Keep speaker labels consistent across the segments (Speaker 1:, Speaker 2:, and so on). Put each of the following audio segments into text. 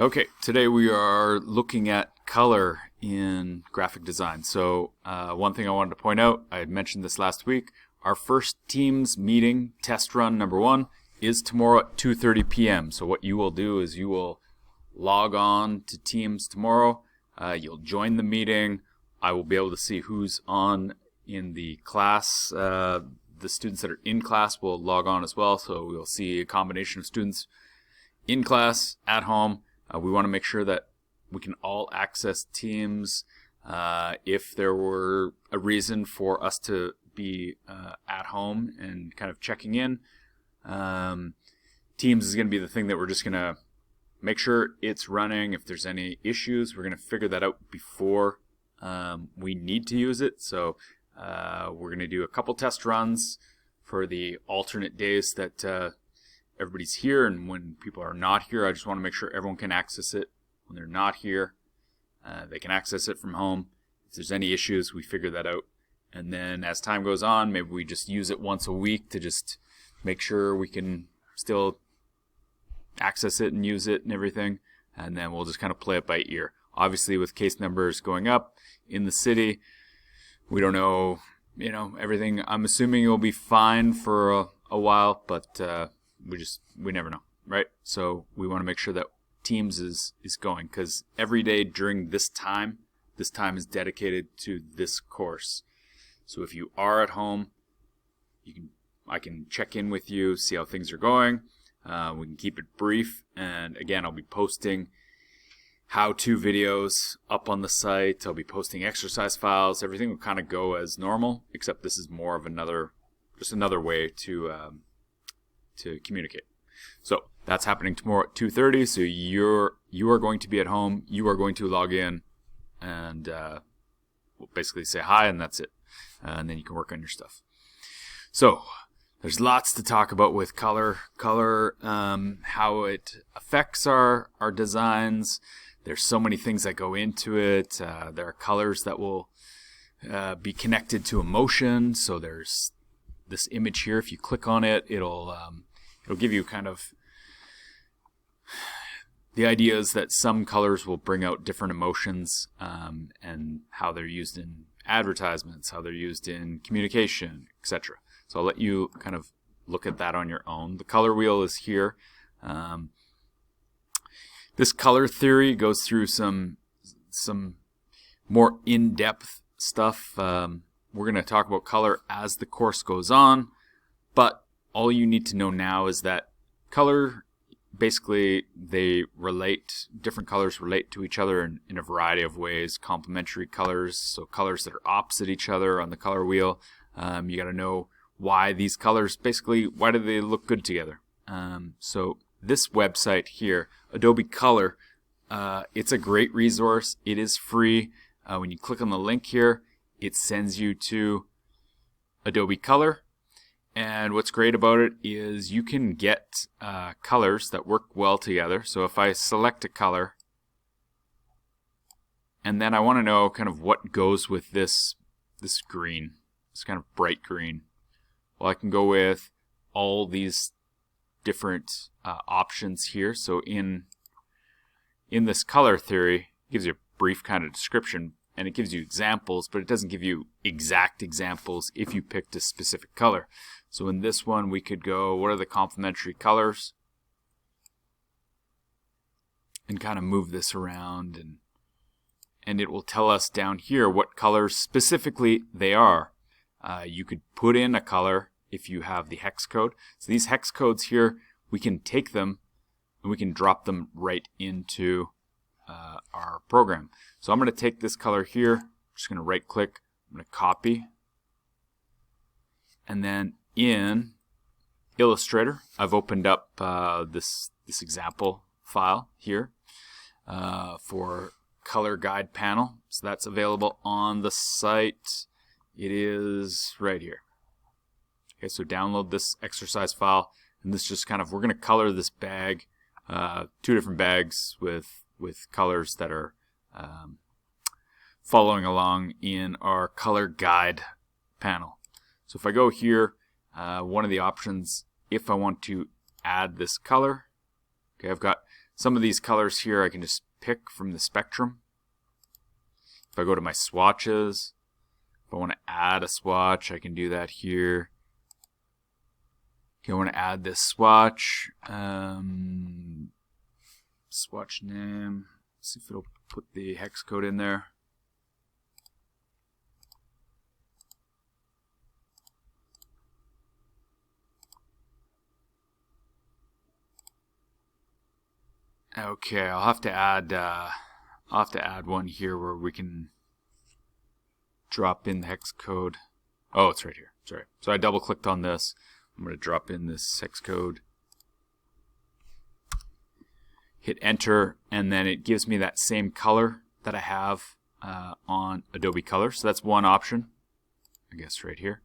Speaker 1: Okay, today we are looking at color in graphic design. So one thing I wanted to point out, I had mentioned this last week, our first Teams meeting, test run number 1, is tomorrow at 2:30 p.m. So what you will do is you will log on to Teams tomorrow, you'll join the meeting, I will be able to see who's on in the class. The students that are in class will log on as well, so we'll see a combination of students in class, at home. We want to make sure that we can all access Teams. If there were a reason for us to be at home and kind of checking in, Teams is going to be the thing that we're just going to make sure it's running. If there's any issues, we're going to figure that out before we need to use it. So we're going to do a couple test runs for the alternate days that everybody's here, and when people are not here, I just want to make sure everyone can access it. When they're not here, they can access it from home. If there's any issues, we figure that out. And then as time goes on, maybe we just use it once a week to just make sure we can still access it and use it and everything. And then we'll just kind of play it by ear. Obviously, with case numbers going up in the city, we don't know, everything. I'm assuming it will be fine for a while, but we never know, right? So we want to make sure that Teams is going, because every day during this time is dedicated to this course. So if you are at home, I can check in with you, see how things are going. We can keep it brief, and again, I'll be posting how-to videos up on the site. I'll be posting exercise files. Everything will kind of go as normal, except this is more of just another way to communicate. So that's happening tomorrow at 2:30. So you are going to be at home. You are going to log in, and we'll basically say hi, and that's it. And then you can work on your stuff. So there's lots to talk about with color, how it affects our designs. There's so many things that go into it. There are colors that will be connected to emotion. So there's this image here. If you click on it, it'll give you kind of the idea is that some colors will bring out different emotions, and how they're used in advertisements, how they're used in communication, etc. So I'll let you kind of look at that on your own. The color wheel is here. This color theory goes through some more in-depth stuff. We're going to talk about color as the course goes on, but all you need to know now is that color, basically, different colors relate to each other in a variety of ways. Complementary colors, so colors that are opposite each other on the color wheel. You got to know why these colors, basically, why do they look good together? So this website here, Adobe Color, it's a great resource. It is free. When you click on the link here, it sends you to Adobe Color. And what's great about it is you can get colors that work well together. So if I select a color, and then I want to know kind of what goes with this green, this kind of bright green. Well, I can go with all these different options here. So in this color theory, it gives you a brief kind of description, and it gives you examples, but it doesn't give you exact examples if you picked a specific color. So in this one, we could go, what are the complementary colors? And kind of move this around, and it will tell us down here what colors specifically they are. You could put in a color if you have the hex code. So these hex codes here, we can take them and we can drop them right into our program. So I'm going to take this color here, I'm just going to right click, I'm going to copy, and then in Illustrator, I've opened up this example file here for color guide panel. So that's available on the site. It is right here. Okay, so download this exercise file, and this just kind of, we're going to color this bag, 2 different bags with colors that are following along in our color guide panel. So if I go here, one of the options, if I want to add this color, okay, I've got some of these colors here I can just pick from the spectrum. If I go to my swatches, if I want to add a swatch, I can do that here. Okay, I want to add this swatch. Swatch name. See if it'll put the hex code in there. Okay, I'll have to add one here where we can drop in the hex code. Oh, it's right here. Sorry. So I double clicked on this. I'm going to drop in this hex code. Hit enter, and then it gives me that same color that I have on Adobe Color. So that's one option, I guess, right here.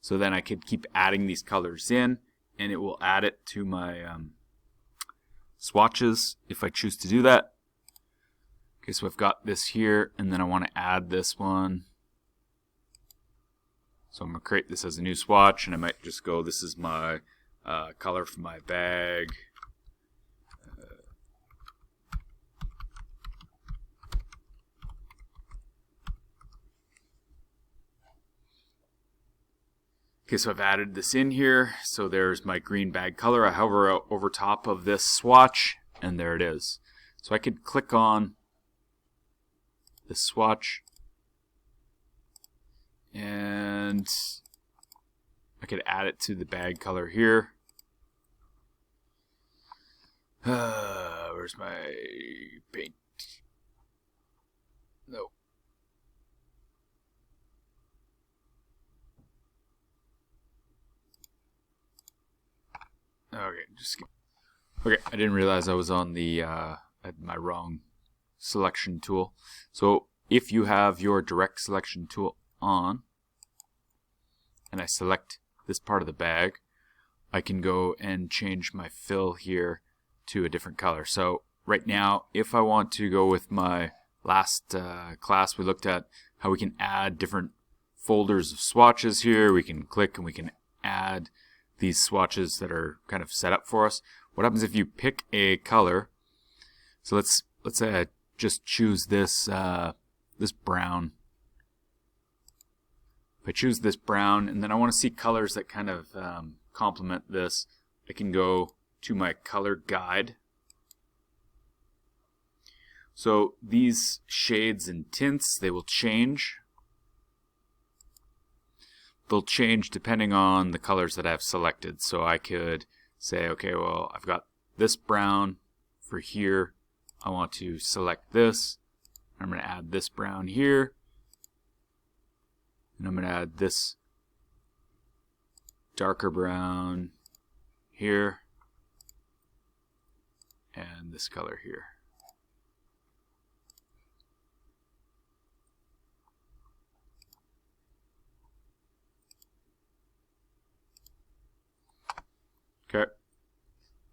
Speaker 1: So then I could keep adding these colors in, and it will add it to my swatches if I choose to do that. Okay, so I've got this here, and then I want to add this one. So I'm going to create this as a new swatch, and I might just go, this is my color for my bag. Okay, so I've added this in here. So there's my green bag color. I hover over top of this swatch, and there it is. So I could click on this swatch, and I could add it to the bag color here. Where's my paint? No. Okay, okay. I didn't realize I was on the at my wrong selection tool. So if you have your direct selection tool on, and I select this part of the bag, I can go and change my fill here to a different color. So right now, if I want to go with my last class, we looked at how we can add different folders of swatches here. We can click and we can add these swatches that are kind of set up for us. What happens if you pick a color? So let's say I just choose this this brown. If I choose this brown, and then I want to see colors that kind of complement this, I can go to my color guide. So these shades and tints, they will change. They'll change depending on the colors that I've selected. So I could say, okay, well, I've got this brown for here. I want to select this. I'm going to add this brown here. And I'm going to add this darker brown here. And this color here. Okay,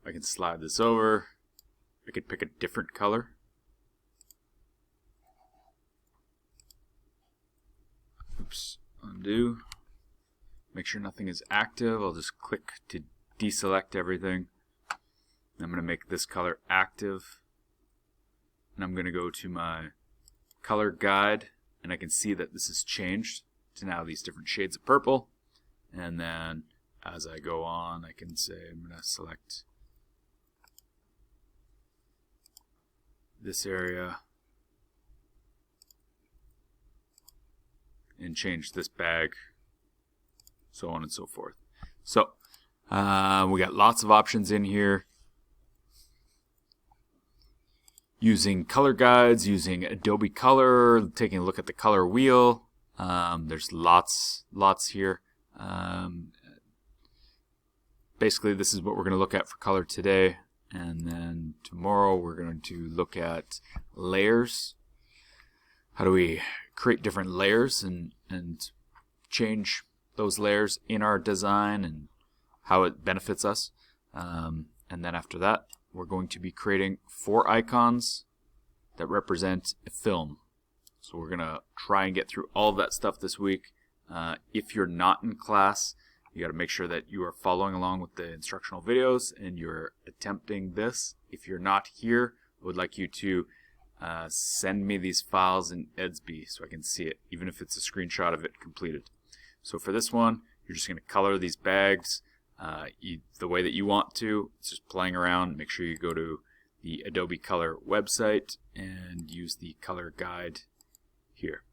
Speaker 1: I can slide this over. I could pick a different color. Oops, undo. Make sure nothing is active. I'll just click to deselect everything. I'm going to make this color active. And I'm going to go to my color guide, and I can see that this has changed to now these different shades of purple. And then as I go on, I can say I'm going to select this area and change this bag, so on and so forth. So we got lots of options in here. Using color guides, using Adobe Color, taking a look at the color wheel. There's lots here. Basically, this is what we're going to look at for color today, and then tomorrow we're going to look at layers. How do we create different layers and change those layers in our design and how it benefits us. And then after that, we're going to be creating 4 icons that represent a film. So we're going to try and get through all of that stuff this week. If you're not in class, You got to make sure that you are following along with the instructional videos and you're attempting this. If you're not here, I would like you to send me these files in EDSB so I can see it, even if it's a screenshot of it completed. So for this one, you're just going to color these bags the way that you want to. It's just playing around. Make sure you go to the Adobe Color website and use the color guide here.